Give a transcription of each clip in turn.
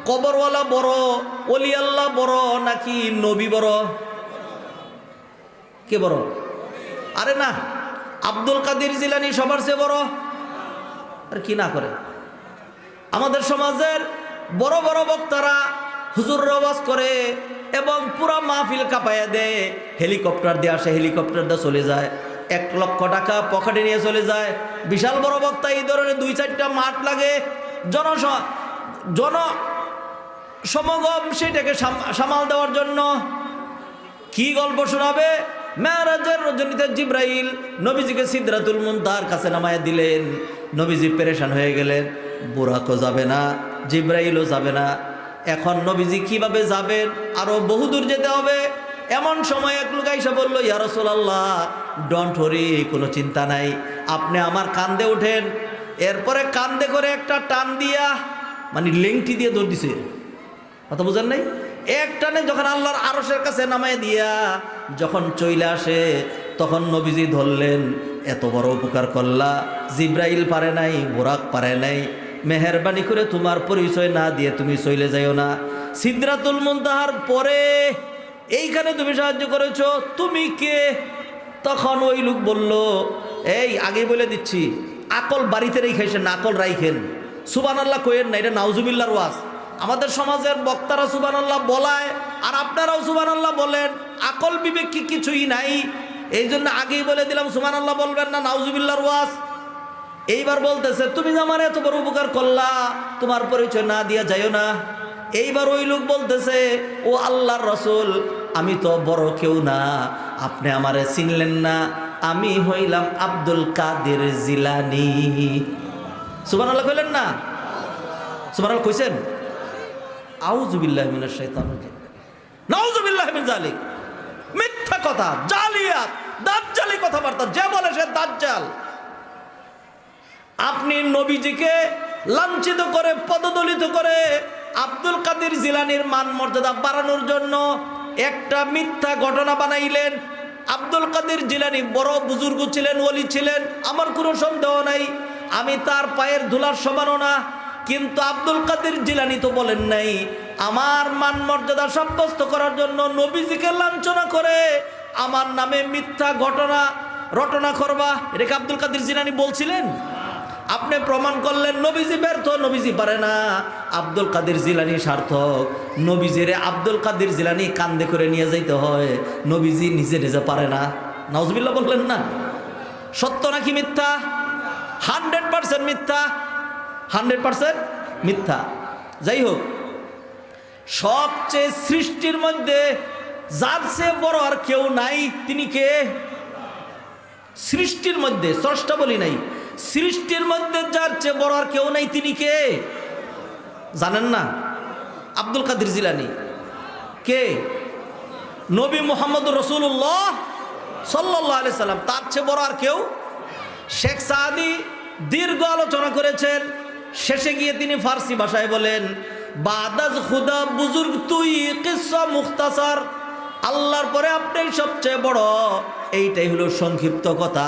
কবরওয়ালা বড়, ওলি আল্লাহ বড় নাকি নবী বড়? কে বড়? আরে না, আব্দুল কাদের জিলানী সবার চেয়ে বড়। আর কি না করে আমাদের সমাজের বড় বড় বক্তারা হুজুর ওয়াজ করে এবং পুরা মাহফিল কাঁপাইয়া দেয়, হেলিকপ্টার দিয়ে আসে, হেলিকপ্টার দিয়ে চলে যায়, 1 লক্ষ টাকা পকেটে নিয়ে চলে যায়। বিশাল বড় বক্তা, এই ধরনের 2-4টা মাঠ লাগে, জন সমাগম সেটাকে সামাল দেওয়ার জন্য। কি গল্প শোনাবে? মেরাজের রজনীতে জিব্রাইল নবীজিকে সিদরাতুল মুনতাহার কাছে নামায় দিলেন। নবীজি পেরেশান হয়ে গেলেন, বুরাকও যাবে না, জিব্রাইলও যাবে না। এখন নবীজি কিভাবে যাবেন? আরো বহুদূর যেতে হবে। এমন সময় এক লোক আইসা বলল, ইয়া রাসূলুল্লাহ, ডোন্ট ওয়ারি, কোনো চিন্তা নাই, আপনি আমার কাঁধে ওঠেন। এরপরে কাঁধে করে একটা টান দিয়া, মানে লেংটি দিয়ে দৌড় দিছে, কথা বুঝেন নাই? এক টানে যখন আল্লাহর আরশের কাছে নামায় দিয়া যখন চইলে আসে, তখন নবীজি ধরলেন, এত বড় উপকার করলা, জিব্রাইল পারে নাই, বুরাক পারে নাই, মেহেরবানি করে তোমার পরিচয় না দিয়ে তুমি চলে যাইও না। সিদরাতুল মুনতাহার পরে এইখানে তুমি সাহায্য করেছো, তুমি কে? তখন ওই লোক বলল, এই আগে বলে দিচ্ছি, আকল বাড়িতে রেখেছেন, আকল রাইখেন, সুবহানাল্লাহ কইেন না, এটা নাউজুবিল্লাহর ওয়াজ। আমাদের সমাজের বক্তারা সুবহানাল্লাহ বলায়, আর আপনারাও সুবহানাল্লাহ বলেন, আকল বিবেক কি কিছুই নাই। এই জন্য আগেই বলে দিলাম, সুবহানাল্লাহ বলবেন না, নাউজুবিল্লাহর ওয়াজ। এইবার বলতেছে, তুমি যে আমার এত বড় উপকার করলা, তোমার পরিচয় না দিয়া যাইও না। এইবার ওই লোক বলতেছে, ও আল্লাহর রাসূল, আমি তো বড় কেউ না, আপনি আমারে চিনলেন না, আমি হইলাম আব্দুল কাদের জিলানী। সুবহানাল্লাহ কইলেন না? সুবহানাল্লাহ কইছেন? আউযু বিল্লাহি মিনাশ শাইতানির রাজিম, নাউযু বিল্লাহি মিন যালিক। মিথ্যা কথা, জালিয়াত, দাজ্জালি কথাবার্তা, যে বলে সে দাজ্জাল। আপনি নবীজিকে লাঞ্ছিত করে, পদদলিত করে আব্দুল কাদের জিলানীর মান মর্যাদা বাড়ানোর জন্য একটা মিথ্যা ঘটনা বানাইলেন। আব্দুল কাদের জিলানী বড় বুজুর্গ ছিলেন, ওলি ছিলেন, আমার কোনো সন্দেহ নাই, আমি তার পায়ের ধুলার সমানও না। কিন্তু আব্দুল কাদের জিলানী তো বলেন নাই, আমার মান মর্যাদা সাব্যস্ত করার জন্য নবীজিকে লাঞ্ছনা করে আমার নামে মিথ্যা ঘটনা রটনা করবা, এটাকে আব্দুল কাদের জিলানী বলছিলেন? আপনি প্রমাণ করলেন নবীজি ব্যর্থ, নবীজি পারে না, আব্দুল কাদের জিলানী সার্থক। নবীজিরে আব্দুল কাদের জিলানী কান্দে করে নিয়ে যাইতে হয়, নবীজি নিজে নিজে পারে না। নাউজুবিল্লাহ বললেন না? সত্য নাকি মিথ্যা? 100% মিথ্যা, 100% মিথ্যা। যাই হোক, সবচেয়ে সৃষ্টির মধ্যে যার চেয়ে বড় আর কেউ নাই, তিনি কে? সৃষ্টির মধ্যে, স্রষ্টা বলি নাই, সৃষ্টির মধ্যে যার চেয়ে বড় আর কেউ নাই, তিনি কে জানেন না? আব্দুল কাদের জিলানী। কে? নবী মুহাম্মদ রাসূলুল্লাহ সাল্লাল্লাহু আলাইহি সাল্লাম, তার চেয়ে বড় আর কেউ। শেখ সাদি দীর্ঘ আলোচনা করেছেন, শেষে গিয়ে তিনি ফার্সি ভাষায় বলেন, বাদাজ খুদা বুজুর্গ তুই কিসসা মুখতাসার, আল্লাহর পরে আপনি সবচেয়ে বড়, এইটাই হলো সংক্ষিপ্ত কথা।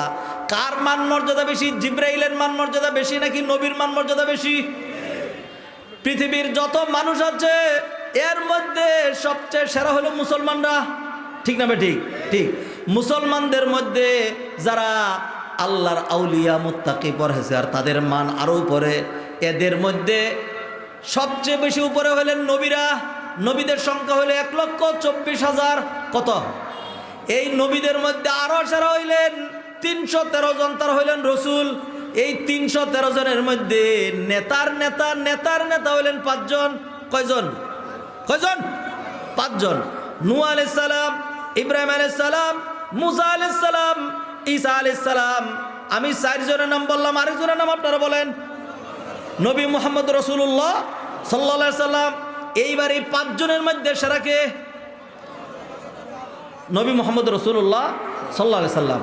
কার মান মর্যাদা বেশি? জিব্রাইলের মান মর্যাদা বেশি নাকি নবীর মান মর্যাদা বেশি? পৃথিবীর যত মানুষ আছে এর মধ্যে সবচেয়ে সেরা হলো মুসলমানরা, ঠিক না? ঠিক ঠিক। মুসলমানদের মধ্যে যারা আল্লাহর আউলিয়া মুত্তাকি পরহেজগার, তাদের মান আরো উপরে। এদের মধ্যে সবচেয়ে বেশি উপরে হলেন নবীরা। নবীদের সংখ্যা হলো 1,24,000। কত? এই নবীদের মধ্যে আরো সেরা হইলেন 313 জন, তারা হইলেন রসুল। এই 313 জনের মধ্যে নেতার নেতা নেতার নেতা হইলেন 5 জন। কয়জন? কয়জন? 5 জন। নূহ আলাইহিস সালাম, ইব্রাহিম আলাইহিস সালাম, মুসা আলাইহিস সালাম, ঈসা আলাইহিস সালাম। আমি 4 জনের নাম বললাম, আরেকজনের নাম আপনারা বলেন। নবী মুহাম্মদ রাসূলুল্লাহ সাল্লাল্লাহু আলাইহি সাল্লাম। এইবার এই 5 জনের মধ্যে সেরা কে? নবী মুহাম্মদ রাসূলুল্লাহ সাল্লাল্লাহু আলাইহি সাল্লাম।